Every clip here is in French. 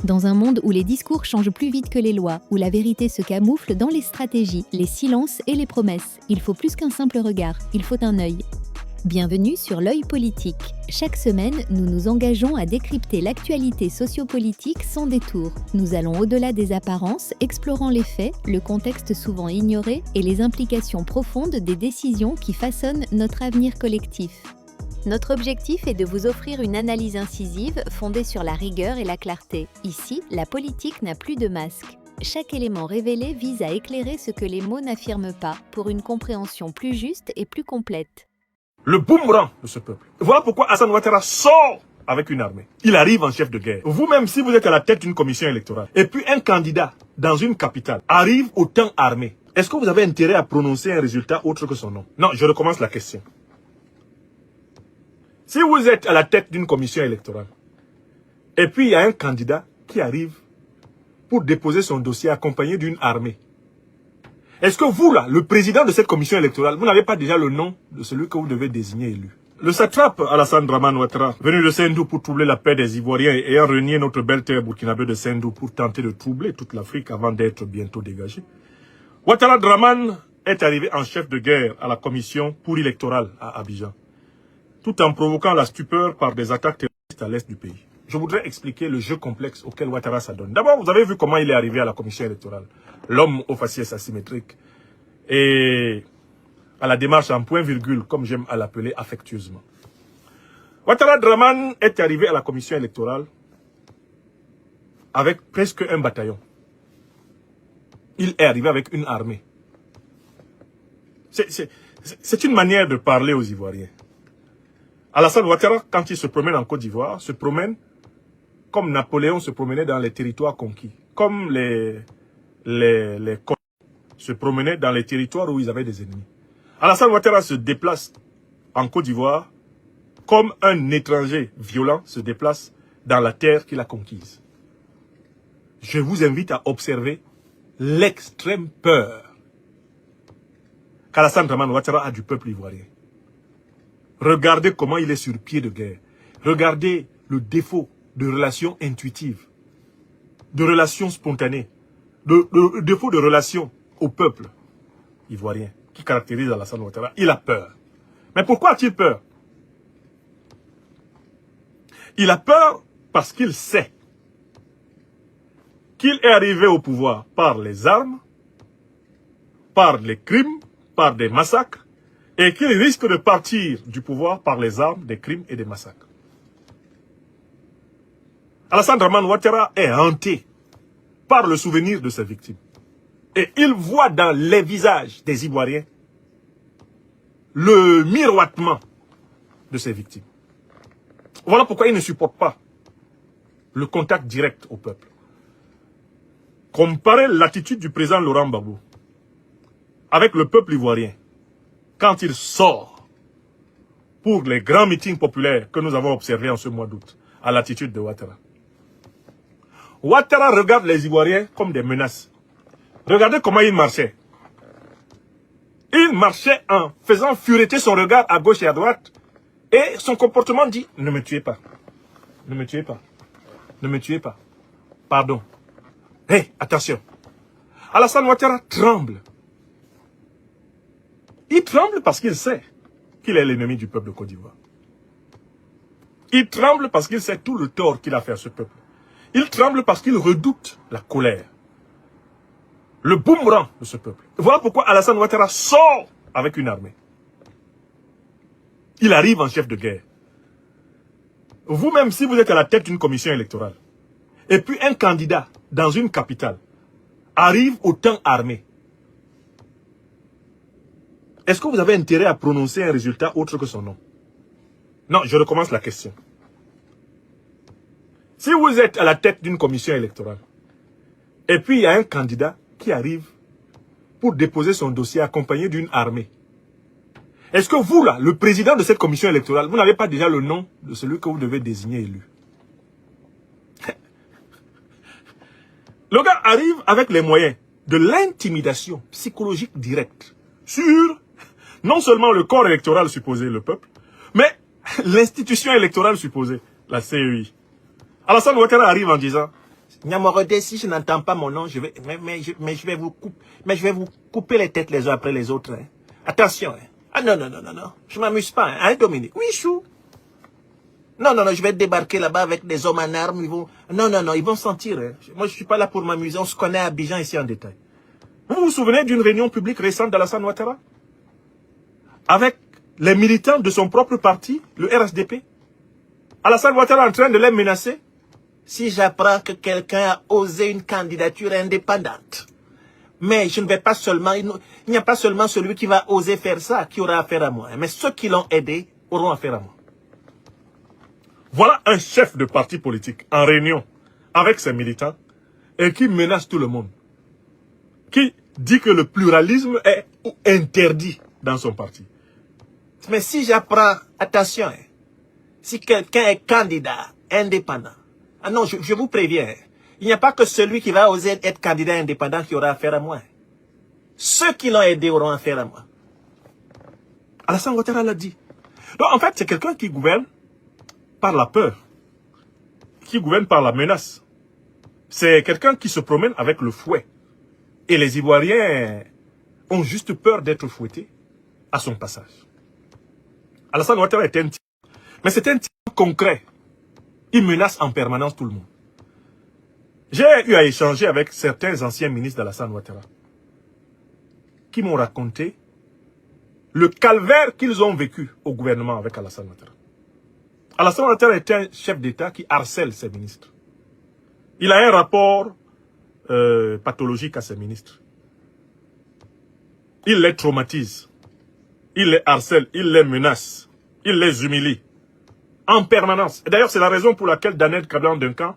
Dans un monde où les discours changent plus vite que les lois, où la vérité se camoufle dans les stratégies, les silences et les promesses, il faut plus qu'un simple regard, il faut un œil. Bienvenue sur l'œil politique. Chaque semaine, nous nous engageons à décrypter l'actualité sociopolitique sans détour. Nous allons au-delà des apparences, explorant les faits, le contexte souvent ignoré et les implications profondes des décisions qui façonnent notre avenir collectif. Notre objectif est de vous offrir une analyse incisive fondée sur la rigueur et la clarté. Ici, la politique n'a plus de masque. Chaque élément révélé vise à éclairer ce que les mots n'affirment pas, pour une compréhension plus juste et plus complète. Le boomerang de ce peuple. Voilà pourquoi Hassan Ouattara sort avec une armée. Il arrive en chef de guerre. Vous-même, si vous êtes à la tête d'une commission électorale, et puis un candidat dans une capitale arrive autant armé, est-ce que vous avez intérêt à prononcer un résultat autre que son nom? Non, je recommence la question. Si vous êtes à la tête d'une commission électorale, et puis il y a un candidat qui arrive pour déposer son dossier accompagné d'une armée, est-ce que vous, là, le président de cette commission électorale, vous n'avez pas déjà le nom de celui que vous devez désigner élu? Le satrape Alassane Dramane Ouattara, venu de Sendou pour troubler la paix des Ivoiriens et ayant renié notre belle terre burkinabé de Sendou pour tenter de troubler toute l'Afrique avant d'être bientôt dégagé, Ouattara Dramane est arrivé en chef de guerre à la commission pour électorale à Abidjan, tout en provoquant la stupeur par des attaques terroristes à l'est du pays. Je voudrais expliquer le jeu complexe auquel Ouattara s'adonne. D'abord, vous avez vu comment il est arrivé à la commission électorale. L'homme au faciès asymétrique et à la démarche en point-virgule, comme j'aime à l'appeler affectueusement. Ouattara Dramane est arrivé à la commission électorale avec presque un bataillon. Il est arrivé avec une armée. C'est une manière de parler aux Ivoiriens. Alassane Ouattara, quand il se promène en Côte d'Ivoire, se promène comme Napoléon se promenait dans les territoires conquis, comme les colons se promenaient dans les territoires où ils avaient des ennemis. Alassane Ouattara se déplace en Côte d'Ivoire comme un étranger violent se déplace dans la terre qu'il a conquise. Je vous invite à observer l'extrême peur qu'Alassane Dramane Ouattara a du peuple ivoirien. Regardez comment il est sur pied de guerre. Regardez le défaut de relations intuitives, de relations spontanées, de défaut de relations au peuple ivoirien qui caractérise Alassane Ouattara. Il a peur. Mais pourquoi a-t-il peur? Il a peur parce qu'il sait qu'il est arrivé au pouvoir par les armes, par les crimes, par des massacres, et qu'il risque de partir du pouvoir par les armes, des crimes et des massacres. Alassane Dramane Ouattara est hanté par le souvenir de ses victimes. Et il voit dans les visages des Ivoiriens le miroitement de ses victimes. Voilà pourquoi il ne supporte pas le contact direct au peuple. Comparez l'attitude du président Laurent Gbagbo avec le peuple ivoirien quand il sort pour les grands meetings populaires que nous avons observés en ce mois d'août à l'attitude de Ouattara. Ouattara regarde les Ivoiriens comme des menaces. Regardez comment il marchait. Il marchait en faisant fureter son regard à gauche et à droite. Et son comportement dit, ne me tuez pas. Ne me tuez pas. Ne me tuez pas. Pardon. Hé, attention. Alassane Ouattara tremble. Il tremble parce qu'il sait qu'il est l'ennemi du peuple de Côte d'Ivoire. Il tremble parce qu'il sait tout le tort qu'il a fait à ce peuple. Il tremble parce qu'il redoute la colère, le boomerang de ce peuple. Voilà pourquoi Alassane Ouattara sort avec une armée. Il arrive en chef de guerre. Vous-même, si vous êtes à la tête d'une commission électorale, et puis un candidat dans une capitale arrive autant armé, est-ce que vous avez intérêt à prononcer un résultat autre que son nom? Non, je recommence la question. Si vous êtes à la tête d'une commission électorale, et puis il y a un candidat qui arrive pour déposer son dossier accompagné d'une armée, est-ce que vous, là, le président de cette commission électorale, vous n'avez pas déjà le nom de celui que vous devez désigner élu? Le gars arrive avec les moyens de l'intimidation psychologique directe sur non seulement le corps électoral supposé, le peuple, mais l'institution électorale supposée, la CEI. Alassane Ouattara arrive en disant, Niamorodé, si je n'entends pas mon nom, je vais, je vais vous couper les têtes les uns après les autres. Hein. Attention. Hein. Ah non, non, non, non, non. Je m'amuse pas. Hein, Dominique? Oui, chou. Non, non, non, je vais débarquer là-bas avec des hommes en armes. Ils vont... Non, non, non, ils vont sentir. Hein. Moi, je suis pas là pour m'amuser. On se connaît à Abidjan ici en détail. Vous vous souvenez d'une réunion publique récente d'Alassane Ouattara? Avec les militants de son propre parti, le RSDP. Alassane Ouattara est en train de les menacer. Si j'apprends que quelqu'un a osé une candidature indépendante, mais je ne vais pas seulement, il n'y a pas seulement celui qui va oser faire ça qui aura affaire à moi, mais ceux qui l'ont aidé auront affaire à moi. Voilà un chef de parti politique en réunion avec ses militants et qui menace tout le monde. Qui dit que le pluralisme est interdit dans son parti. Mais si j'apprends, attention, hein, si quelqu'un est candidat indépendant, ah non, je vous préviens, il n'y a pas que celui qui va oser être candidat indépendant qui aura affaire à moi. Ceux qui l'ont aidé auront affaire à moi. Alassane Ouattara l'a dit. Donc en fait, c'est quelqu'un qui gouverne par la peur, qui gouverne par la menace. C'est quelqu'un qui se promène avec le fouet. Et les Ivoiriens ont juste peur d'être fouettés à son passage. Alassane Ouattara est un tyran, mais c'est un tyran concret. Il menace en permanence tout le monde. J'ai eu à échanger avec certains anciens ministres d'Alassane Ouattara qui m'ont raconté le calvaire qu'ils ont vécu au gouvernement avec Alassane Ouattara. Alassane Ouattara est un chef d'État qui harcèle ses ministres. Il a un rapport pathologique à ses ministres. Il les traumatise. Il les harcèle, il les menace, il les humilie. En permanence. Et d'ailleurs, c'est la raison pour laquelle Daniel Kablan-Duncan,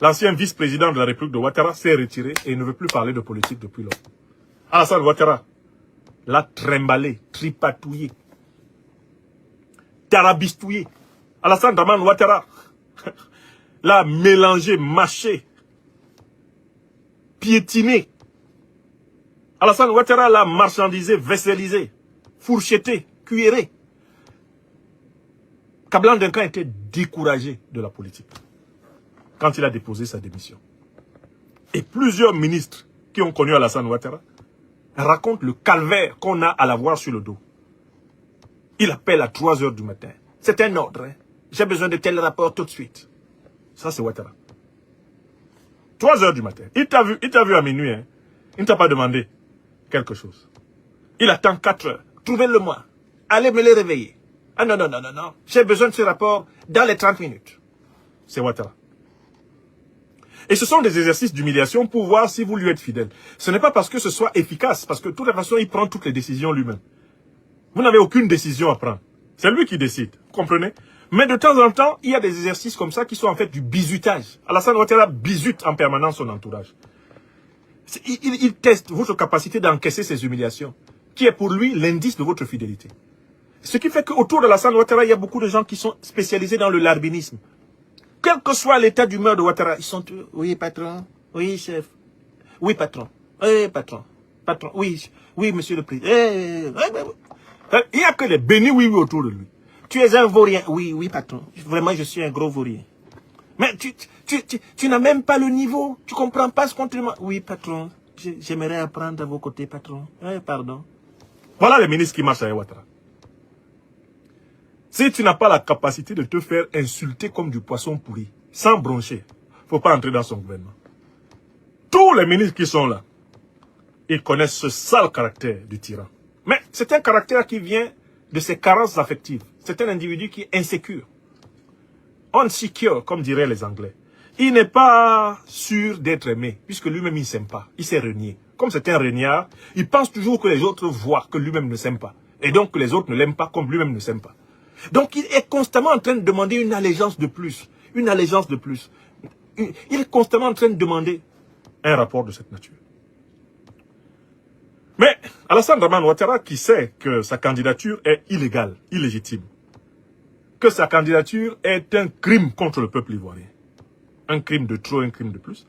l'ancien vice-président de la République de Ouattara, s'est retiré et ne veut plus parler de politique depuis lors. Alassane Ouattara l'a trimballé, tripatouillé, tarabistouillé. Alassane Draman Ouattara l'a mélangé, mâché, piétiné. Alassane Ouattara l'a marchandisé, vaisselisé, fourchetté, cuilleré. Kablan Duncan était découragé de la politique quand il a déposé sa démission. Et plusieurs ministres qui ont connu Alassane Ouattara racontent le calvaire qu'on a à l'avoir sur le dos. Il appelle à 3 h du matin. C'est un ordre. Hein. J'ai besoin de tel rapport tout de suite. Ça, c'est Ouattara. 3 h du matin. Il t'a vu à minuit. Hein. Il ne t'a pas demandé quelque chose. Il attend 4 h. Trouvez-le-moi. Allez me les réveiller. Ah non, non, non, non, non. J'ai besoin de ce rapport dans les 30 minutes. C'est Ouattara. Et ce sont des exercices d'humiliation pour voir si vous lui êtes fidèle. Ce n'est pas parce que ce soit efficace, parce que de toute façon, il prend toutes les décisions lui-même. Vous n'avez aucune décision à prendre. C'est lui qui décide. Vous comprenez? Mais de temps en temps, il y a des exercices comme ça qui sont en fait du bizutage. Alassane Ouattara bizute en permanence son entourage. Il teste votre capacité d'encaisser ces humiliations, qui est pour lui l'indice de votre fidélité. Ce qui fait qu'autour de Alassane Ouattara, il y a beaucoup de gens qui sont spécialisés dans le larbinisme. Quel que soit l'état d'humeur de Ouattara, ils sont tous, oui patron, oui chef, oui patron, patron, patron, oui, oui monsieur le président. Il n'y a que les bénis oui autour de lui. Tu es un vaurien, oui, oui patron, vraiment je suis un gros vaurien. Mais tu n'as même pas le niveau, tu ne comprends pas ce qu'on te demande. Oui patron, j'aimerais apprendre à vos côtés patron, pardon. Voilà les ministres qui marchent avec Ouattara. Si tu n'as pas la capacité de te faire insulter comme du poisson pourri, sans broncher, il ne faut pas entrer dans son gouvernement. Tous les ministres qui sont là, ils connaissent ce sale caractère du tyran. Mais c'est un caractère qui vient de ses carences affectives. C'est un individu qui est insécure. Unsecure, comme diraient les Anglais. Il n'est pas sûr d'être aimé, puisque lui-même il ne s'aime pas. Il s'est renié. Comme c'est un regnard, il pense toujours que les autres voient que lui-même ne s'aime pas. Et donc que les autres ne l'aiment pas comme lui-même ne s'aime pas. Donc il est constamment en train de demander une allégeance de plus. Une allégeance de plus. Il est constamment en train de demander un rapport de cette nature. Mais Alassane Draman Ouattara qui sait que sa candidature est illégale, illégitime. Que sa candidature est un crime contre le peuple ivoirien. Un crime de trop, un crime de plus.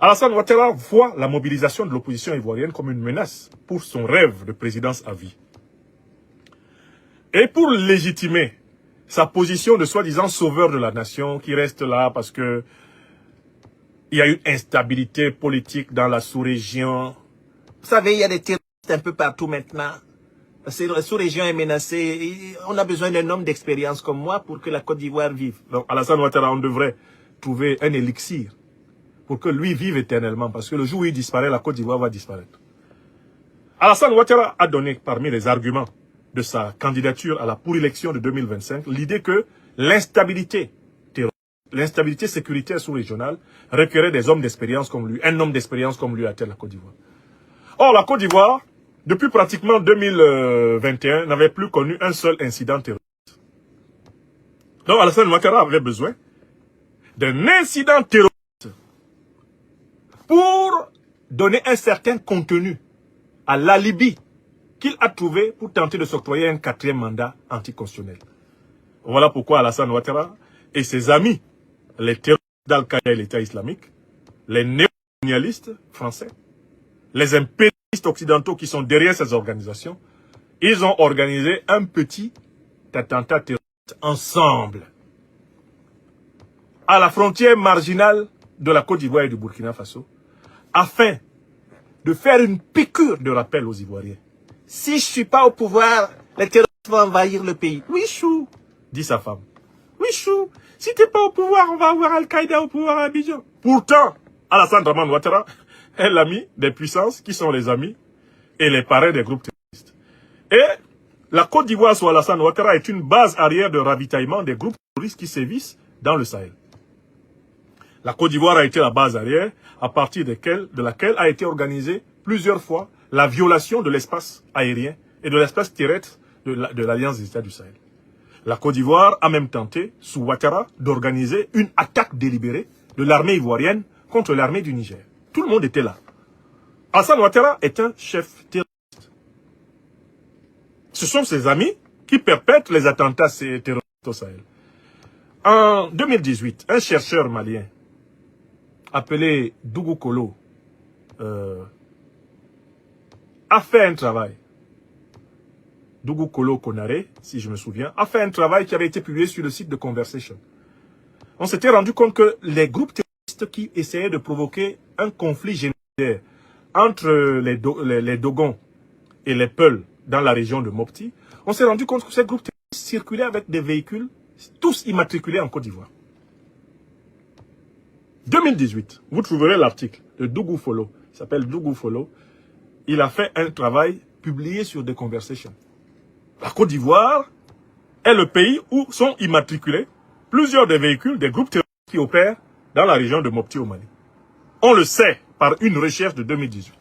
Alassane Ouattara voit la mobilisation de l'opposition ivoirienne comme une menace pour son rêve de présidence à vie. Et pour légitimer sa position de soi-disant sauveur de la nation, qui reste là parce que Il y a une instabilité politique dans la sous-région. Vous savez, il y a des terroristes un peu partout maintenant. La sous-région est menacée. On a besoin d'un homme d'expérience comme moi pour que la Côte d'Ivoire vive. Donc, Alassane Ouattara, on devrait trouver un élixir pour que lui vive éternellement. Parce que le jour où il disparaît, la Côte d'Ivoire va disparaître. Alassane Ouattara a donné parmi les arguments de sa candidature à la pour-élection de 2025 l'idée que l'instabilité sécuritaire sous-régionale requérait des hommes d'expérience comme lui. Un homme d'expérience comme lui à-t-elle la Côte d'Ivoire. Or, la Côte d'Ivoire, depuis pratiquement 2021, n'avait plus connu un seul incident terroriste. Donc, Alassane Ouattara avait besoin d'un incident terroriste pour donner un certain contenu à l'alibi qu'il a trouvé pour tenter de s'octroyer un 4e mandat anticonstitutionnel. Voilà pourquoi Alassane Ouattara et ses amis, les terroristes d'Al-Qaïda et l'État islamique, les néocolonialistes français, les impérialistes occidentaux qui sont derrière ces organisations, ils ont organisé un petit attentat terroriste ensemble à la frontière marginale de la Côte d'Ivoire et du Burkina Faso, afin de faire une piqûre de rappel aux Ivoiriens. Si je ne suis pas au pouvoir, les terroristes vont envahir le pays. Oui, chou, dit sa femme. oui, chou. Si tu n'es pas au pouvoir, on va avoir Al-Qaïda au pouvoir à Abidjan. Pourtant, Alassane Dramane Ouattara est l'ami des puissances qui sont les amis et les parrains des groupes terroristes. Et la Côte d'Ivoire sous Alassane Ouattara est une base arrière de ravitaillement des groupes terroristes qui sévissent dans le Sahel. La Côte d'Ivoire a été la base arrière à partir de laquelle a été organisée plusieurs fois la violation de l'espace aérien et de l'espace terrestre de l'Alliance des États du Sahel. La Côte d'Ivoire a même tenté, sous Ouattara, d'organiser une attaque délibérée de l'armée ivoirienne contre l'armée du Niger. Tout le monde était là. Alassane Ouattara est un chef terroriste. Ce sont ses amis qui perpètrent les attentats terroristes au Sahel. En 2018, un chercheur malien appelé Dougou Kolo a fait un travail. Dougou Kolo Konaré, si je me souviens, a fait un travail qui avait été publié sur le site de Conversation. On s'était rendu compte que les groupes terroristes qui essayaient de provoquer un conflit généralisé entre les Dogons et les Peuls dans la région de Mopti, on s'est rendu compte que ces groupes terroristes circulaient avec des véhicules, tous immatriculés en Côte d'Ivoire. 2018, vous trouverez l'article de Dougou Follo, il s'appelle Dougou Follo. Il a fait un travail publié sur des Conversations. La Côte d'Ivoire est le pays où sont immatriculés plusieurs des véhicules des groupes terroristes qui opèrent dans la région de Mopti au Mali. On le sait par une recherche de 2018.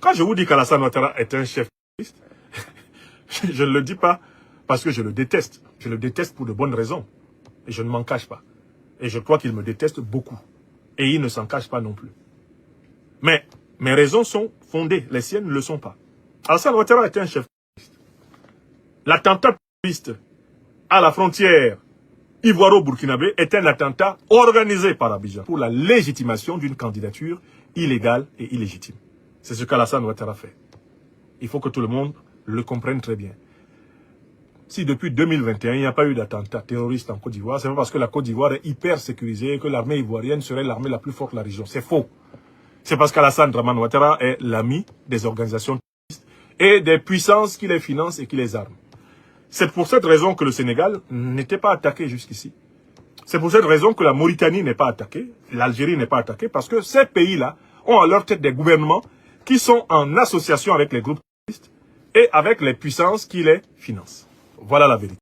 Quand je vous dis qu'Alassane Ouattara est un chef terroriste, je ne le dis pas parce que je le déteste. Je le déteste pour de bonnes raisons. Et je ne m'en cache pas. Et je crois qu'il me déteste beaucoup. Et il ne s'en cache pas non plus. Mais mes raisons sont fondées. Les siennes ne le sont pas. Alassane Ouattara est un chef terroriste. L'attentat terroriste à la frontière ivoiro-burkinabé est un attentat organisé par Abidjan pour la légitimation d'une candidature illégale et illégitime. C'est ce qu'Alassane Ouattara fait. Il faut que tout le monde le comprenne très bien. Si depuis 2021, il n'y a pas eu d'attentat terroriste en Côte d'Ivoire, c'est pas parce que la Côte d'Ivoire est hyper sécurisée et que l'armée ivoirienne serait l'armée la plus forte de la région. C'est faux. C'est parce qu'Alassane Dramane Ouattara est l'ami des organisations terroristes et des puissances qui les financent et qui les arment. C'est pour cette raison que le Sénégal n'était pas attaqué jusqu'ici. C'est pour cette raison que la Mauritanie n'est pas attaquée, l'Algérie n'est pas attaquée, parce que ces pays-là ont à leur tête des gouvernements qui sont en association avec les groupes terroristes et avec les puissances qui les financent. Voilà la vérité.